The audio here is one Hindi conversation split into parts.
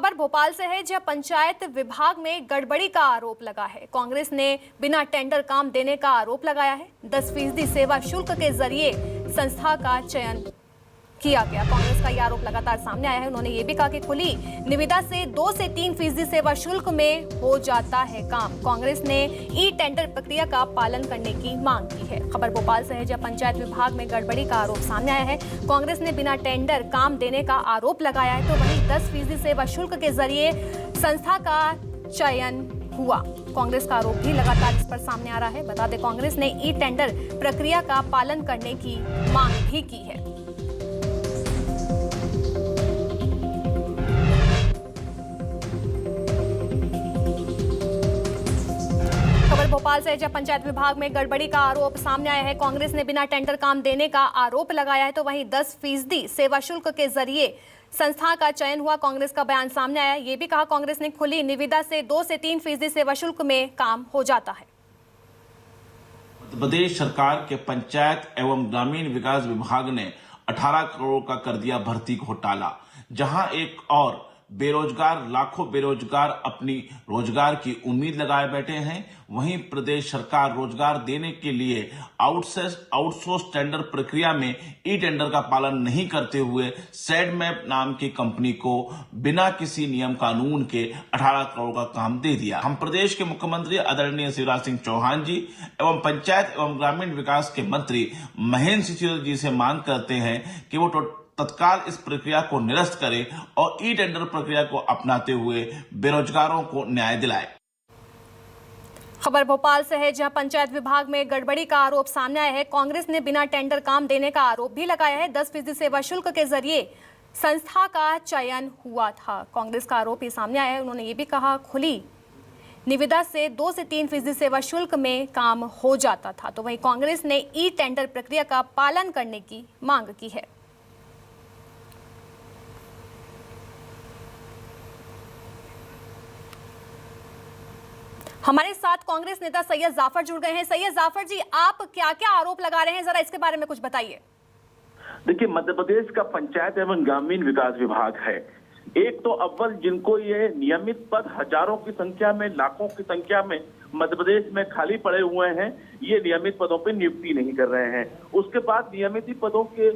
खबर भोपाल से है, जहां पंचायत विभाग में गड़बड़ी का आरोप लगा है। कांग्रेस ने बिना टेंडर काम देने का आरोप लगाया है। 10% सेवा शुल्क के जरिए संस्था का चयन किया गया। कांग्रेस का यह आरोप लगातार सामने आया है। उन्होंने ये भी कहा कि खुली निविदा से 2 से 3% सेवा शुल्क में हो जाता है काम। कांग्रेस ने ई टेंडर प्रक्रिया का पालन करने की मांग की है। खबर भोपाल से है, जहां पंचायत विभाग में गड़बड़ी का आरोप सामने आया है। कांग्रेस ने बिना टेंडर काम देने का आरोप लगाया है, तो वहीं 10% सेवा शुल्क के जरिए संस्था का चयन हुआ। कांग्रेस का आरोप भी लगातार इस पर सामने आ रहा है। बता दें, कांग्रेस ने ई टेंडर प्रक्रिया का पालन करने की मांग भी की है। भोपाल से जब पंचायत विभाग में गड़बड़ी का आरोप सामने आया है, कांग्रेस ने बिना टेंडर काम देने का आरोप लगाया है, तो वहीं 10% सेवा शुल्क के जरिए संस्था का चयन हुआ। कांग्रेस का बयान सामने आया। ये भी कहा कांग्रेस ने खुली निविदा से 2 से 3% सेवा शुल्क में काम हो जाता है। मध्य प्रदेश सरकार के पंचायत एवं ग्रामीण विकास विभाग ने 18 करोड़ का कर दिया भर्ती घोटाला। जहां एक और बेरोजगार, लाखों बेरोजगार अपनी रोजगार की उम्मीद लगाए बैठे हैं, वहीं प्रदेश सरकार रोजगार देने के लिए आउटसोर्स टेंडर प्रक्रिया में ई टेंडर का पालन नहीं करते हुए सेडमैप नाम की कंपनी को बिना किसी नियम कानून के 18 करोड़ का काम दे दिया। हम प्रदेश के मुख्यमंत्री आदरणीय शिवराज सिंह चौहान जी एवं पंचायत एवं ग्रामीण विकास के मंत्री महेंद्र सिंह सिसोदिया जी से मांग करते हैं कि वो तत्काल इस प्रक्रिया को निरस्त करे और ई टेंडर प्रक्रिया को अपनाते हुए बेरोजगारों को न्याय दिलाए। खबर भोपाल से है, जहां पंचायत विभाग में गड़बड़ी का आरोप सामने आया है। कांग्रेस ने बिना टेंडर काम देने का आरोप भी लगाया है। 10% सेवा शुल्क के जरिए संस्था का चयन हुआ था। कांग्रेस का आरोप ये सामने आया है। उन्होंने ये भी कहा खुली निविदा से 2 से 3% सेवा शुल्क में काम हो जाता था, तो वहीं कांग्रेस ने ई टेंडर प्रक्रिया का पालन करने की मांग की है। हमारे साथ कांग्रेस नेता सैयद जाफर जुड़ गए हैं। सैयद जाफर जी, आप क्या क्या आरोप लगा रहे हैं, जरा इसके बारे में कुछ बताइए। देखिए, मध्य प्रदेश का पंचायत एवं ग्रामीण विकास विभाग है। एक तो अव्वल जिनको ये नियमित पद हजारों की संख्या में, लाखों की संख्या में मध्य प्रदेश में खाली पड़े हुए हैं, ये नियमित पदों पे नियुक्ति नहीं कर रहे हैं। उसके बाद नियमित पदों के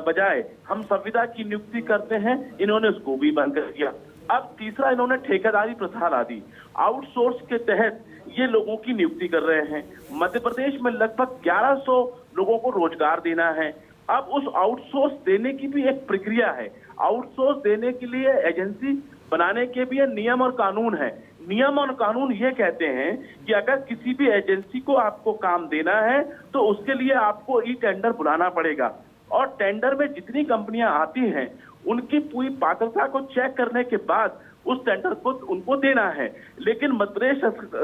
बजाय हम संविदा की नियुक्ति करते हैं, इन्होंने उसको भी बंद कर दिया। अब तीसरा, इन्होंने ठेकेदारी प्रथा ला दी। आउटसोर्स के तहत ये लोगों की नियुक्ति कर रहे हैं। मध्य प्रदेश में लगभग 1100 लोगों को रोजगार देना है। अब उस आउटसोर्स देने की भी एक प्रक्रिया है। आउटसोर्स देने के लिए एजेंसी बनाने के भी नियम और कानून है। नियम और कानून ये कहते हैं कि अगर किसी भी एजेंसी को आपको काम देना है तो उसके लिए आपको ई टेंडर बुलाना पड़ेगा, और टेंडर में जितनी कंपनियां आती हैं उनकी पूरी पात्रता को चेक करने के बाद उस टेंडर को उनको देना है। लेकिन मध्य प्रदेश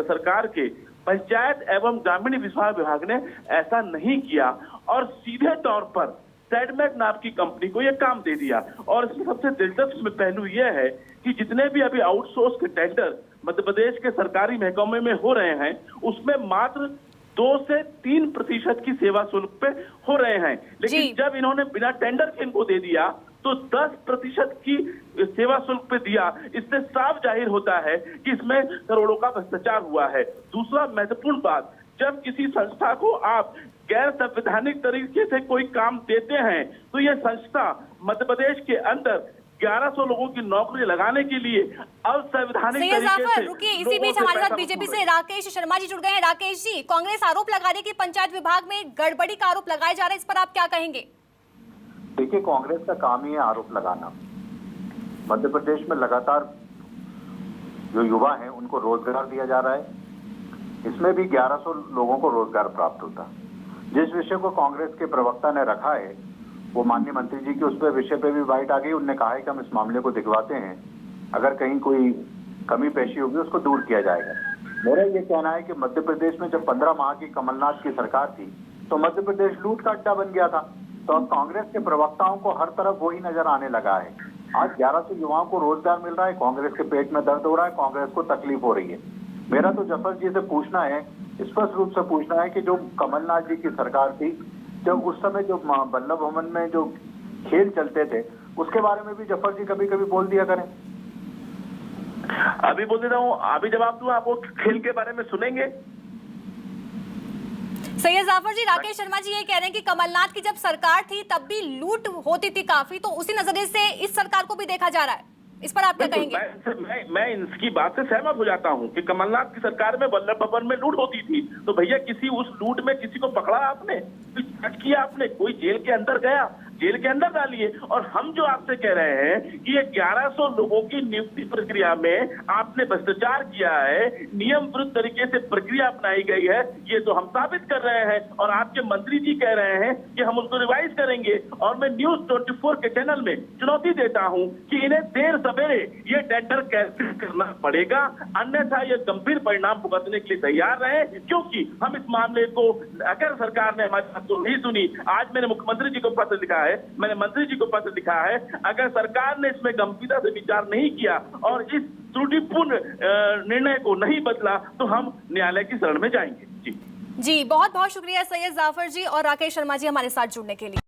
सरकार के पंचायत एवं ग्रामीण विकास विभाग ने ऐसा नहीं किया और सीधे तौर पर सेडमैप नाम की कंपनी को यह काम दे दिया। और इसमें सबसे दिलचस्प पहलू यह है कि जितने भी अभी आउटसोर्स के टेंडर मध्य प्रदेश के सरकारी महकमे में हो रहे हैं, उसमें मात्र 2 से 3% की सेवा शुल्क पे हो रहे हैं। लेकिन जब इन्होंने बिना टेंडर के इनको दे दिया तो 10% की सेवा शुल्क पे दिया। इससे साफ जाहिर होता है कि इसमें करोड़ों का भ्रष्टाचार हुआ है। दूसरा महत्वपूर्ण बात, जब किसी संस्था को आप गैर संवैधानिक तरीके से कोई काम देते हैं तो यह संस्था मध्य प्रदेश के अंदर 1100 लोगों की नौकरी लगाने के लिए अवैधानिक तरीके से। रुकिए, इसी बीच हमारे साथ बीजेपी से राकेश शर्मा जी जुड़ गए हैं। राकेश जी, कांग्रेस आरोप लगा रही है कि पंचायत विभाग में गड़बड़ी का आरोप लगाया जा रहा है, इस पर आप क्या कहेंगे? देखिए, कांग्रेस का काम ही है आरोप लगाना। मध्य प्रदेश में लगातार जो युवा हैं उनको रोजगार दिया जा रहा है, इसमें भी 1100 लोगों को रोजगार प्राप्त होता। जिस विषय को कांग्रेस के प्रवक्ता ने रखा है वो माननीय मंत्री जी की उस पर विषय पे भी बाइट आ गई। उन्होंने कहा है कि हम इस मामले को दिखवाते हैं, अगर कहीं कोई कमी पेशी होगी उसको दूर किया जाएगा। मेरा ये कहना है कि मध्य प्रदेश में जब 15 माह की कमलनाथ की सरकार थी तो मध्य प्रदेश लूट का अड्डा बन गया था। तो अब कांग्रेस के प्रवक्ताओं को हर तरफ वही नजर आने लगा है। आज 1100 युवाओं को रोजगार मिल रहा है, कांग्रेस के पेट में दर्द हो रहा है, कांग्रेस को तकलीफ हो रही है। मेरा तो जफर जी से पूछना है, स्पष्ट रूप से पूछना है कि जो कमलनाथ जी की सरकार थी, जब उस समय जो बल्लभ भवन में जो खेल चलते थे उसके बारे में भी जफर जी कभी कभी बोल दिया करें। अभी बोल देता हूँ, अभी जवाब दूं आपको, खेल के बारे में सुनेंगे। सैयद जाफर जी, राकेश शर्मा जी ये कह रहे हैं कि कमलनाथ की जब सरकार थी तब भी लूट होती थी काफी, तो उसी नजरिए से इस सरकार को भी देखा जा रहा है, इस पर आप क्या कहेंगे? मैं इनकी बात से सहमत हो जाता हूँ कि कमलनाथ की सरकार में वल्लभ भवन में लूट होती थी, तो भैया किसी उस लूट में किसी को पकड़ा आपने, जांच किया आपने, कोई जेल के अंदर गया, जेल के अंदर डालिए। और हम जो आपसे कह रहे हैं कि ये 1100 लोगों की नियुक्ति प्रक्रिया में आपने भ्रष्टाचार किया है, नियम विरुद्ध तरीके से प्रक्रिया अपनाई गई है, ये तो हम साबित कर रहे हैं। और आपके मंत्री जी कह रहे हैं कि हम उसको रिवाइज करेंगे। और मैं न्यूज 24 के चैनल में चुनौती देता हूं कि इन्हें देर सवेरे ये टेंडर कैंसिल करना पड़ेगा, अन्यथा ये गंभीर परिणाम भुगतने के लिए तैयार रहे। क्योंकि हम इस मामले को, अगर सरकार ने हमारी बात को नहीं सुनी, आज मैंने मुख्यमंत्री जी को पत्र लिखा है, मैंने मंत्री जी को पत्र लिखा है, अगर सरकार ने इसमें गंभीरता से विचार नहीं किया और इस त्रुटिपूर्ण निर्णय को नहीं बदला तो हम न्यायालय की शरण में जाएंगे। जी बहुत बहुत शुक्रिया सैयद जाफर जी और राकेश शर्मा जी हमारे साथ जुड़ने के लिए।